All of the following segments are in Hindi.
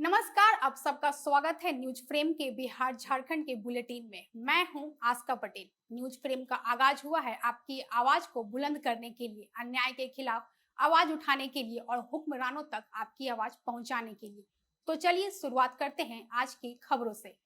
नमस्कार, आप सबका स्वागत है न्यूज फ्रेम के बिहार झारखंड के बुलेटिन में। मैं हूं आस्का पटेल। न्यूज फ्रेम का आगाज हुआ है आपकी आवाज को बुलंद करने के लिए, अन्याय के खिलाफ आवाज उठाने के लिए और हुक्मरानों तक आपकी आवाज पहुंचाने के लिए। तो चलिए शुरुआत करते हैं आज की खबरों से।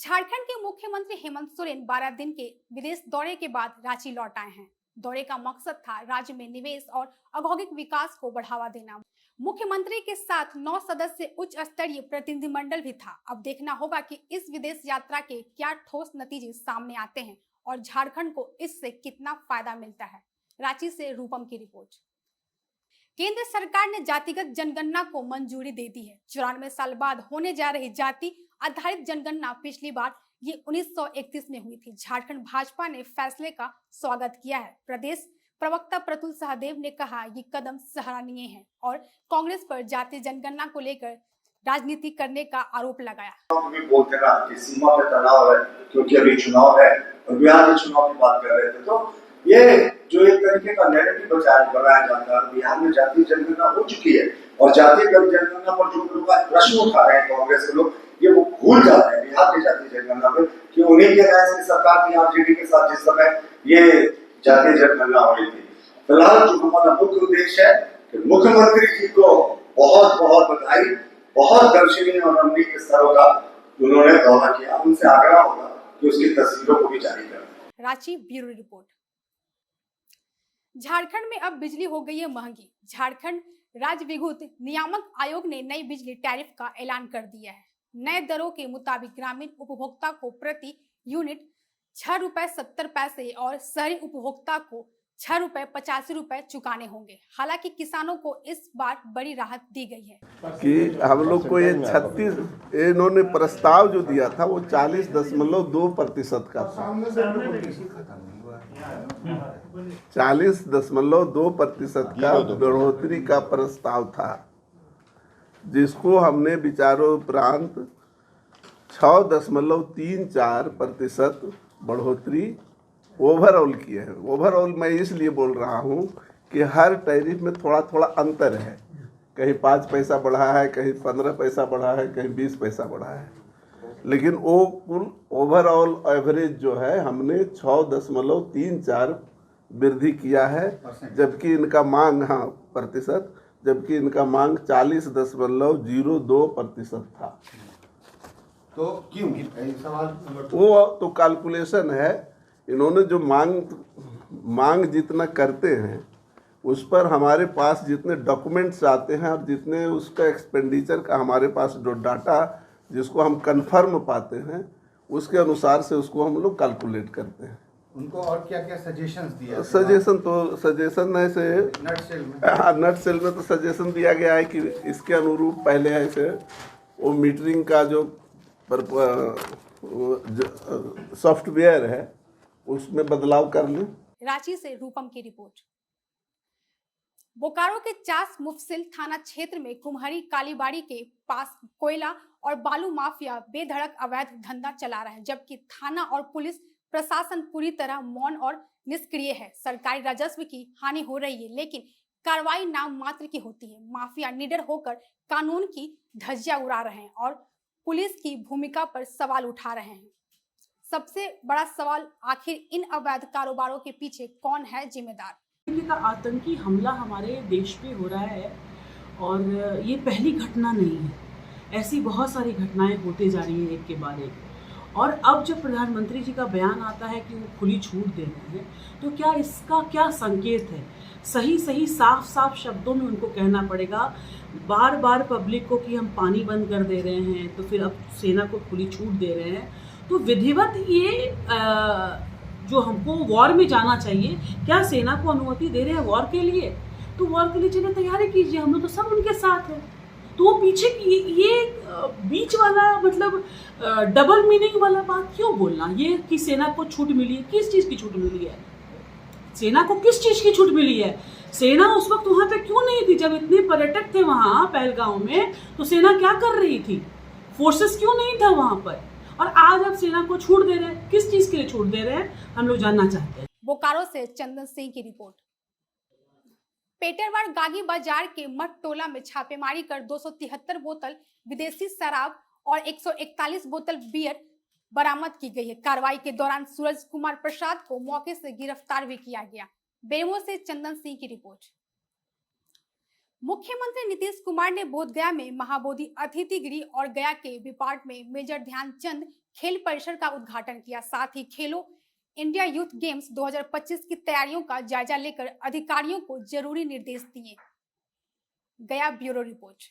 झारखंड के मुख्यमंत्री हेमंत सोरेन 12 दिन के विदेश दौरे के बाद रांची लौट आए हैं। दौरे का मकसद था राज्य में निवेश और औद्योगिक विकास को बढ़ावा देना। मुख्यमंत्री के साथ 9 सदस्य उच्च स्तरीय प्रतिनिधिमंडल भी था। अब देखना होगा कि इस विदेश यात्रा के क्या ठोस नतीजे सामने आते हैं और झारखंड को इससे कितना फायदा मिलता है। रांची से रूपम की रिपोर्ट। केंद्र सरकार ने जातिगत जनगणना को मंजूरी दे दी है। 94 साल बाद होने जा रही जाति आधारित जनगणना पिछली बार ये 1931 में हुई थी। झारखंड भाजपा ने फैसले का स्वागत किया है। प्रदेश प्रवक्ता प्रतुल सहदेव ने कहा ये कदम सराहनीय है और कांग्रेस पर जातीय जनगणना को लेकर राजनीति करने का आरोप लगाया। भी बोलते ना कि सीमा पे तनाव है क्योंकि अभी चुनाव है और बिहार के चुनाव की बात कर रहे थे, तो ये जो एक तरीके का नैरेटिव बनाया जाता है। बिहार में जातीय जनगणना हो चुकी है और जातीय जनगणना पर जो लोग प्रश्न उठा रहे हैं कांग्रेस के लोग, ये वो भूल जाते हैं बिहार की जातीय जनगणना में कि उन्हीं के राज की सरकार थी आरजेडी के साथ जिस समय ये जातीय जनगणना हुई थी। फिलहाल जो हमारा मुख्य उद्देश्य है कि मुख्यमंत्री जी को बहुत बहुत बधाई, बहुत दर्शनीय और रमणीय स्थलों का उन्होंने दौरा किया। उनसे आग्रह होगा कि उसकी तस्वीरों को भी जारी करें। Ranchi bureau report. झारखंड में अब बिजली हो गई है महंगी। झारखंड राज्य विद्युत नियामक आयोग ने नई बिजली टैरिफ का ऐलान कर दिया है। नए दरों के मुताबिक ग्रामीण उपभोक्ता को प्रति यूनिट 6 रुपए 70 पैसे और शहरी उपभोक्ता को 6 रुपए 85 रुपए चुकाने होंगे। हालांकि किसानों को इस बार बड़ी राहत दी गई है कि हम लोग को ये 36 इन्होंने प्रस्ताव जो दिया था वो 40.2% का था। 40.2% का बढ़ोतरी का प्रस्ताव था, जिसको हमने विचारों उपरांत 6.34% बढ़ोतरी ओवरऑल किए हैं। ओवरऑल मैं इसलिए बोल रहा हूँ कि हर टैरिफ में थोड़ा थोड़ा अंतर है। कहीं 5 पैसा बढ़ा है, कहीं 15 पैसा बढ़ा है, कहीं 20 पैसा बढ़ा है, लेकिन वो कुल ओवरऑल एवरेज जो है हमने 6.34 वृद्धि किया है। जबकि इनका मांग प्रतिशत, जबकि इनका मांग 40.02% था। तो क्यों सवाल वो तो कैलकुलेशन है। इन्होंने जो मांग जितना करते हैं उस पर हमारे पास जितने डॉक्यूमेंट्स आते हैं और जितने उसका एक्सपेंडिचर का हमारे पास जो डाटा जिसको हम कंफर्म पाते हैं उसके अनुसार से उसको हम लोग कैलकुलेट करते हैं। उनको और क्या क्या सजेशंस दिया? सजेशन ऐसे नट सेल में तो सजेशन दिया गया है कि इसके अनुरूप पहले ऐसे वो मीटरिंग का जो सॉफ्टवेयर है उसमें बदलाव कर लें। रांची से रूपम की रिपोर्ट। बोकारो के चास मुफसिल थाना क्षेत्र में कुम्हरी कालीबाड़ी के पास कोयला और बालू माफिया बेधड़क अवैध धंधा चला रहा है, जबकि थाना और पुलिस प्रशासन पूरी तरह मौन और निष्क्रिय है। सरकारी राजस्व की हानि हो रही है, लेकिन कार्रवाई नाम मात्र की होती है। माफिया निडर होकर कानून की धज्जियां उड़ा रहे हैं और पुलिस की भूमिका पर सवाल उठा रहे हैं। सबसे बड़ा सवाल, आखिर इन अवैध कारोबारों के पीछे कौन है जिम्मेदार? का आतंकी हमला हमारे देश पे हो रहा है और ये पहली घटना नहीं है। ऐसी बहुत सारी घटनाएं होते जा रही हैं एक के बाद एक। और अब जब प्रधानमंत्री जी का बयान आता है कि वो खुली छूट दे रहे हैं, तो क्या इसका क्या संकेत है? सही साफ साफ शब्दों में उनको कहना पड़ेगा। बार बार पब्लिक को कि हम पानी बंद कर दे रहे हैं, तो फिर अब सेना को खुली छूट दे रहे हैं, तो विधिवत ये जो हमको वॉर में जाना चाहिए, क्या सेना को अनुमति दे रहे हैं वॉर के लिए? तो वॉर के लिए चलिए तैयारी कीजिए, हम लोग तो सब उनके साथ हैं। तो वो पीछे ये बीच वाला मतलब डबल मीनिंग वाला बात क्यों बोलना? ये कि सेना को छूट मिली है, किस चीज़ की छूट मिली है? सेना को किस चीज़ की छूट मिली है? सेना उस वक्त वहाँ पे क्यों नहीं थी? जब इतने पर्यटक थे वहाँ पहलगांव में, तो सेना क्या कर रही थी? फोर्सेस क्यों नहीं था वहाँ पर? और आज अब सेना को छूट दे रहे हैं, किस चीज के लिए छूट दे रहे हैं हम लोग जानना चाहते हैं। बोकारो से चंदन सिंह की रिपोर्ट। पेटरवाड़ गागी बाजार के मठ टोला में छापेमारी कर 273 बोतल विदेशी शराब और 141 बोतल बियर बरामद की गई है। कार्रवाई के दौरान सूरज कुमार प्रसाद को मौके से गिरफ्तार भी किया गया। बेरमो से चंदन सिंह की रिपोर्ट। मुख्यमंत्री नीतीश कुमार ने बोधगया में महाबोधि अतिथि गृह और गया के विपाट में मेजर ध्यानचंद खेल परिसर का उद्घाटन किया। साथ ही खेलो इंडिया यूथ गेम्स 2025 की तैयारियों का जायजा लेकर अधिकारियों को जरूरी निर्देश दिए। गया ब्यूरो रिपोर्ट।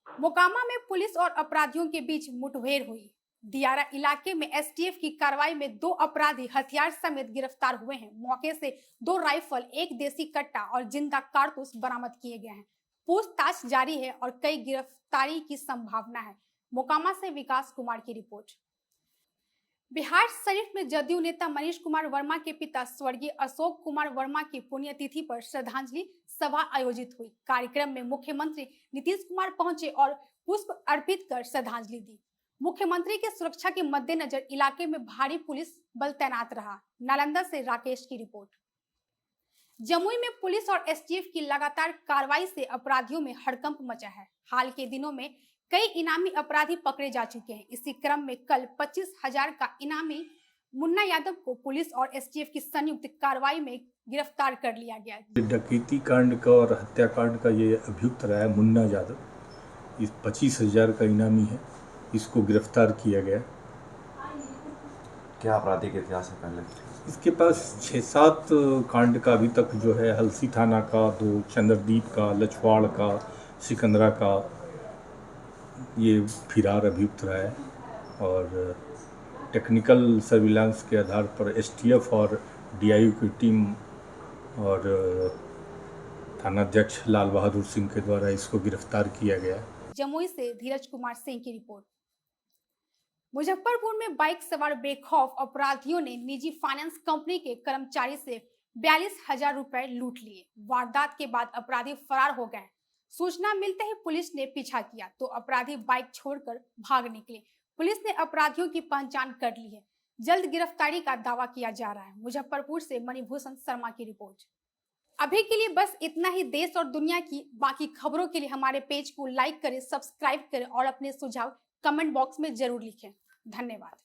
मोकामा में पुलिस और अपराधियों के बीच मुठभेड़ हुई। दियारा इलाके में एसटीएफ की कार्रवाई में 2 अपराधी हथियार समेत गिरफ्तार हुए हैं। मौके से 2 राइफल, 1 देसी कट्टा और जिंदा कारतूस बरामद किए गए हैं। पूछताछ जारी है और कई गिरफ्तारी की संभावना है। मोकामा से विकास कुमार की रिपोर्ट। बिहार शरीफ में जदयू नेता मनीष कुमार वर्मा के पिता स्वर्गीय अशोक कुमार वर्मा की पुण्यतिथि पर श्रद्धांजलि सभा आयोजित हुई। कार्यक्रम में मुख्यमंत्री नीतीश कुमार पहुंचे और पुष्प अर्पित कर श्रद्धांजलि दी। मुख्यमंत्री के सुरक्षा के मद्देनजर इलाके में भारी पुलिस बल तैनात रहा। नालंदा से राकेश की रिपोर्ट। जमुई में पुलिस और एसटीएफ की लगातार कार्रवाई से अपराधियों में हड़कंप मचा है। हाल के दिनों में कई इनामी अपराधी पकड़े जा चुके हैं। इसी क्रम में कल 25,000 का इनामी मुन्ना यादव को पुलिस और एसटीएफ की संयुक्त कार्रवाई में गिरफ्तार कर लिया गया। डकैती कांड का और हत्याकांड का ये अभियुक्त रहा है मुन्ना यादव। इस 25,000 का इनामी है, इसको गिरफ्तार किया गया। क्या आपराधिक इतिहास है पहले? इसके पास 6-7 कांड का अभी तक जो है, हलसी थाना का 2, चंद्रदीप का, लछवाड़ का, सिकंदरा का, ये फिरार अभियुक्त रहा है। और टेक्निकल सर्विलांस के आधार पर एसटीएफ और डीआईयू की टीम और थानाध्यक्ष लाल बहादुर सिंह के द्वारा इसको गिरफ्तार किया गया। जमुई से धीरज कुमार सिंह की रिपोर्ट। मुजफ्फरपुर में बाइक सवार बेखौफ अपराधियों ने निजी फाइनेंस कंपनी के कर्मचारी से 42,000 रुपए लूट लिए। वारदात के बाद अपराधी फरार हो गए। सूचना मिलते ही पुलिस ने पीछा किया तो अपराधी बाइक छोड़कर भाग निकले। पुलिस ने अपराधियों की पहचान कर ली है। जल्द गिरफ्तारी का दावा किया जा रहा है। मुजफ्फरपुर से मणिभूषण शर्मा की रिपोर्ट। अभी के लिए बस इतना ही। देश और दुनिया की बाकी खबरों के लिए हमारे पेज को लाइक करें, सब्सक्राइब करें और अपने सुझाव कमेंट बॉक्स में जरूर लिखें। धन्यवाद।